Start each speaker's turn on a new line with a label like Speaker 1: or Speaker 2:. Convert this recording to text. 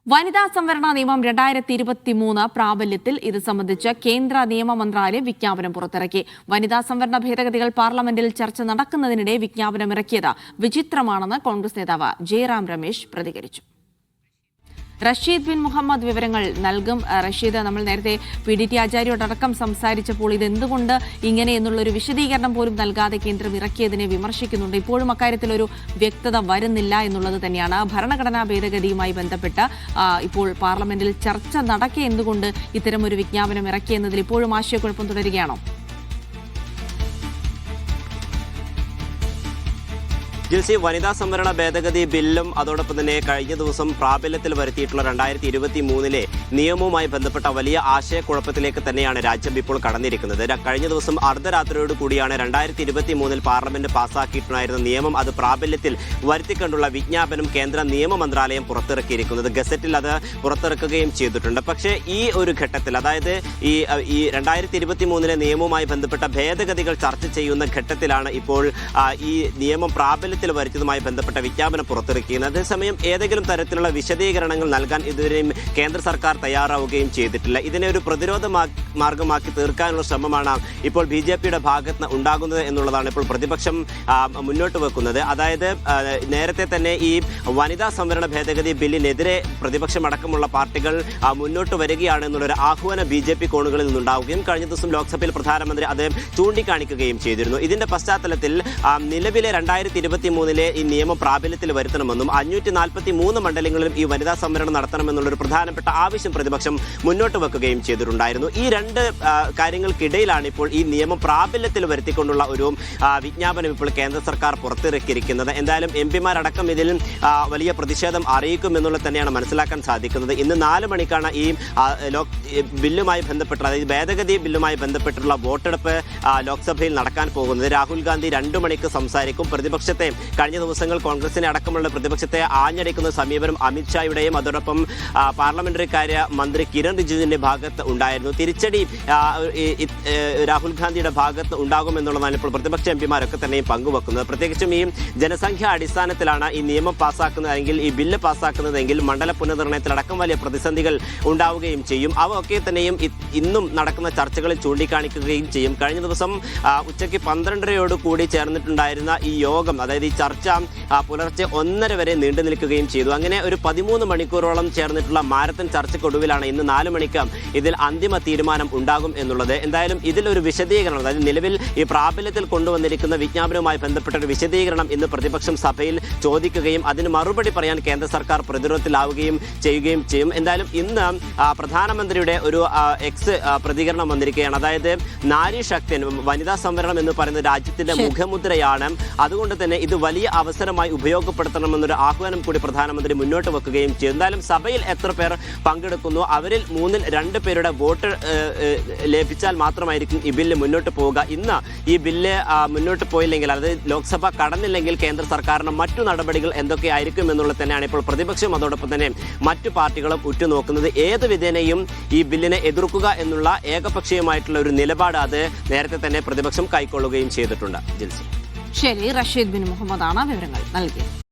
Speaker 1: വനിതാ സംവരണ നിയമം 2023 പ്രാബല്യത്തിൽ ഇത് സംബന്ധിച്ച് കേന്ദ്ര നിയമ മന്ത്രാലയം വിജ്ഞാപനം പുറത്തിറക്കി. വനിതാ സംവരണ ഭേദഗതികൾ പാർലമെന്റിൽ ചർച്ച നടക്കുന്നതിനിടെ വിജ്ഞാപനം ഇറക്കിയത് വിചിത്രമാണെന്ന് കോൺഗ്രസ് നേതാവ് ജയറാം രമേശ് പ്രതികരിച്ചു. റഷീദ് ബിൻ മുഹമ്മദ് വിവരങ്ങൾ നൽകും. റഷീദ്, നമ്മൾ നേരത്തെ PDT ആചാര്യോടക്കം സംസാരിച്ചപ്പോൾ ഇതെന്തുകൊണ്ട് ഇങ്ങനെ എന്നുള്ളൊരു വിശദീകരണം പോലും നൽകാതെ കേന്ദ്രം ഇറക്കിയതിനെ വിമർശിക്കുന്നുണ്ട്. ഇപ്പോഴും അക്കാര്യത്തിൽ ഒരു വ്യക്തത വരുന്നില്ല എന്നുള്ളത് തന്നെയാണ്. ഭരണഘടനാ ഭേദഗതിയുമായി ബന്ധപ്പെട്ട് ഇപ്പോൾ പാർലമെന്റിൽ ചർച്ച നടക്കെ എന്തുകൊണ്ട് ഇത്തരമൊരു വിജ്ഞാപനം ഇറക്കിയെന്നതിൽ ഇപ്പോഴും ആശയക്കുഴപ്പം തുടരുകയാണോ?
Speaker 2: ജിൽസി, വനിതാ സംവരണ ഭേദഗതി ബില്ലും അതോടൊപ്പം തന്നെ കഴിഞ്ഞ ദിവസം പ്രാബല്യത്തിൽ വരുത്തിയിട്ടുള്ള 2023 നിയമവുമായി ബന്ധപ്പെട്ട വലിയ ആശയക്കുഴപ്പത്തിലേക്ക് തന്നെയാണ് രാജ്യം ഇപ്പോൾ കടന്നിരിക്കുന്നത്. കഴിഞ്ഞ ദിവസം അർദ്ധരാത്രിയോട് കൂടിയാണ് 2023 പാർലമെന്റ് പാസ്സാക്കിയിട്ടുണ്ടായിരുന്ന നിയമം അത് പ്രാബല്യത്തിൽ വരുത്തിക്കൊണ്ടുള്ള വിജ്ഞാപനം കേന്ദ്ര നിയമ മന്ത്രാലയം പുറത്തിറക്കിയിരിക്കുന്നത്. ഗസറ്റിൽ അത് പുറത്തിറക്കുകയും ചെയ്തിട്ടുണ്ട്. പക്ഷേ ഈ ഒരു ഘട്ടത്തിൽ, അതായത് ഈ 2023 നിയമവുമായി ബന്ധപ്പെട്ട ഭേദഗതികൾ ചർച്ച ചെയ്യുന്ന ഘട്ടത്തിലാണ് ഇപ്പോൾ ഈ നിയമം പ്രാബല്യത്തിൽ വരുത്തിയതുമായി ബന്ധപ്പെട്ട വിജ്ഞാപനം പുറത്തിറക്കിയത്. അതേസമയം ഏതെങ്കിലും തരത്തിലുള്ള വിശദീകരണങ്ങൾ നൽകാൻ ഇതുവരെയും കേന്ദ്ര സർക്കാർ തയ്യാറാവുകയും ചെയ്തിട്ടില്ല. ഇതിനെ ഒരു പ്രതിരോധ മാർഗമാക്കി തീർക്കാനുള്ള ശ്രമമാണ് ഇപ്പോൾ BJPയുടെ ഭാഗത്ത് ഉണ്ടാകുന്നത് എന്നുള്ളതാണ് ഇപ്പോൾ പ്രതിപക്ഷം മുന്നോട്ട് വെക്കുന്നത്. അതായത് നേരത്തെ തന്നെ ഈ വനിതാ സംവരണ ഭേദഗതി ബില്ലിനെതിരെ പ്രതിപക്ഷമടക്കമുള്ള പാർട്ടികൾ മുന്നോട്ട് വരികയാണ് എന്നുള്ളൊരു ആഹ്വാനം BJP കോണുകളിൽ നിന്നുണ്ടാവുകയും കഴിഞ്ഞ ദിവസം ലോക്സഭയിൽ പ്രധാനമന്ത്രി അത് ചൂണ്ടിക്കാണിക്കുകയും ചെയ്തിരുന്നു. ഇതിന്റെ പശ്ചാത്തലത്തിൽ നിലവിലെ 2023 ഈ നിയമം പ്രാബല്യത്തിൽ വരുത്തണമെന്നും 543 മണ്ഡലങ്ങളിലും ഈ വനിതാ സംവരണം നടത്തണമെന്നുള്ളൊരു പ്രധാനപ്പെട്ട ആവശ്യം പ്രതിപക്ഷം മുന്നോട്ട് വെക്കുകയും ചെയ്തിട്ടുണ്ടായിരുന്നു. ഈ രണ്ട് കാര്യങ്ങൾക്കിടയിലാണ് ഇപ്പോൾ ഈ നിയമം പ്രാബല്യത്തിൽ വരുത്തിക്കൊണ്ടുള്ള ഒരു വിജ്ഞാപനം ഇപ്പോൾ കേന്ദ്ര സർക്കാർ പുറത്തിറക്കിയിരിക്കുന്നത്. എന്തായാലും MP-മാരടക്കം ഇതിൽ വലിയ പ്രതിഷേധം അറിയിക്കുമെന്നുള്ളത് തന്നെയാണ് മനസ്സിലാക്കാൻ സാധിക്കുന്നത്. ഇന്ന് 4 മണിക്കാണ് ഈ ബില്ലുമായി ബന്ധപ്പെട്ട, അതായത് ഭേദഗതി ബില്ലുമായി ബന്ധപ്പെട്ടുള്ള വോട്ടെടുപ്പ് ലോക്സഭയിൽ നടക്കാൻ പോകുന്നത്. രാഹുൽ ഗാന്ധി 2 മണിക്ക് സംസാരിക്കും. പ്രതിപക്ഷത്തെ കഴിഞ്ഞ ദിവസങ്ങൾ കോൺഗ്രസിനെ അടക്കമുള്ള പ്രതിപക്ഷത്തെ ആഞ്ഞടിക്കുന്ന സമീപനം അമിത്ഷായുടെയും അതോടൊപ്പം പാർലമെന്ററി കാര്യ മന്ത്രി കിരൺ റിജിജുവിന്റെ ഭാഗത്ത് ഉണ്ടായിരുന്നു. തിരിച്ചടി രാഹുൽ ഗാന്ധിയുടെ ഭാഗത്ത് ഉണ്ടാകുമെന്നുള്ളതാണ് ഇപ്പോൾ പ്രതിപക്ഷ MP-മാരൊക്കെ തന്നെയും പങ്കുവെക്കുന്നത്. പ്രത്യേകിച്ചും ഈ ജനസംഖ്യാ അടിസ്ഥാനത്തിലാണ് ഈ നിയമം പാസ്സാക്കുന്നതെങ്കിൽ, ഈ ബില്ല് പാസ്സാക്കുന്നതെങ്കിൽ മണ്ഡല പുനർനിർണയത്തിലടക്കം വലിയ പ്രതിസന്ധികൾ ഉണ്ടാവുകയും ചെയ്യും. അവയൊക്കെ തന്നെയും ഇന്നും നടക്കുന്ന ചർച്ചകളിൽ ചൂണ്ടിക്കാണിക്കുകയും ചെയ്യും. കഴിഞ്ഞ ദിവസം ഉച്ചയ്ക്ക് 12:30 കൂടി ചേർന്നിട്ടുണ്ടായിരുന്ന ഈ യോഗം, അതായത് ഈ ചർച്ച പുലർച്ചെ 1:30 വരെ നീണ്ടു നിൽക്കുകയും ചെയ്തു. അങ്ങനെ ഒരു 13 മണിക്കൂറോളം ചേർന്നിട്ടുള്ള മാരത്തൺ ചർച്ചയ്ക്കൊടുവിലാണ് ഇന്ന് 4 മണിക്ക് ഇതിൽ അന്തിമ തീരുമാനം ഉണ്ടാകും എന്നുള്ളത്. എന്തായാലും ഇതിലൊരു വിശദീകരണം, അതായത് നിലവിൽ ഈ പ്രാബല്യത്തിൽ കൊണ്ടുവന്നിരിക്കുന്ന വിജ്ഞാപനവുമായി ബന്ധപ്പെട്ട ഒരു വിശദീകരണം ഇന്ന് പ്രതിപക്ഷം സഭയിൽ ചോദിക്കുകയും അതിന് മറുപടി പറയാൻ കേന്ദ്ര സർക്കാർ പ്രതിരോധത്തിലാവുകയും ചെയ്യുകയും ചെയ്യും. എന്തായാലും ഇന്ന് പ്രധാനമന്ത്രിയുടെ ഒരു പ്രതികരണം വന്നിരിക്കുകയാണ്. അതായത് നാരി ശക്തി, വനിതാ സംവരണം എന്ന് പറയുന്നത് രാജ്യത്തിന്റെ മുഖമുദ്രയാണ്. അതുകൊണ്ട് തന്നെ ഇത് വലിയ അവസരമായി ഉപയോഗപ്പെടുത്തണമെന്നൊരു ആഹ്വാനം കൂടി പ്രധാനമന്ത്രി മുന്നോട്ട് വെക്കുകയും ചെയ്തു. എന്തായാലും സഭയിൽ എത്ര പേർ പങ്കെടുക്കുന്നു അവരിൽ 2 പേരുടെ വോട്ട് ലഭിച്ചാൽ മാത്രമായിരിക്കും ഈ ബില്ല് മുന്നോട്ട് പോവുക. ഇന്ന് ഈ ബില്ല് മുന്നോട്ട് പോയില്ലെങ്കിൽ, അതായത് ലോക്സഭ കടന്നില്ലെങ്കിൽ കേന്ദ്ര സർക്കാരിന് മറ്റു നടപടികൾ എന്തൊക്കെയായിരിക്കും എന്നുള്ളത് തന്നെയാണ് ഇപ്പോൾ പ്രതിപക്ഷം അതോടൊപ്പം തന്നെ മറ്റു പാർട്ടികളും ഉറ്റുനോക്കുന്നത്. ഏത് വിധേനയും ഈ ബില്ലിനെ എതിർക്കുക എന്നുള്ള ഏകപക്ഷീയമായിട്ടുള്ള ഒരു നിലപാട് അത് നേരത്തെ തന്നെ പ്രതിപക്ഷം കൈക്കൊള്ളുകയും ചെയ്തിട്ടുണ്ട്. ജിൽസി,
Speaker 1: ശരി, റഷീദ് ബിൻ മുഹമ്മദാണ് വിവരങ്ങൾ നൽകിയത്.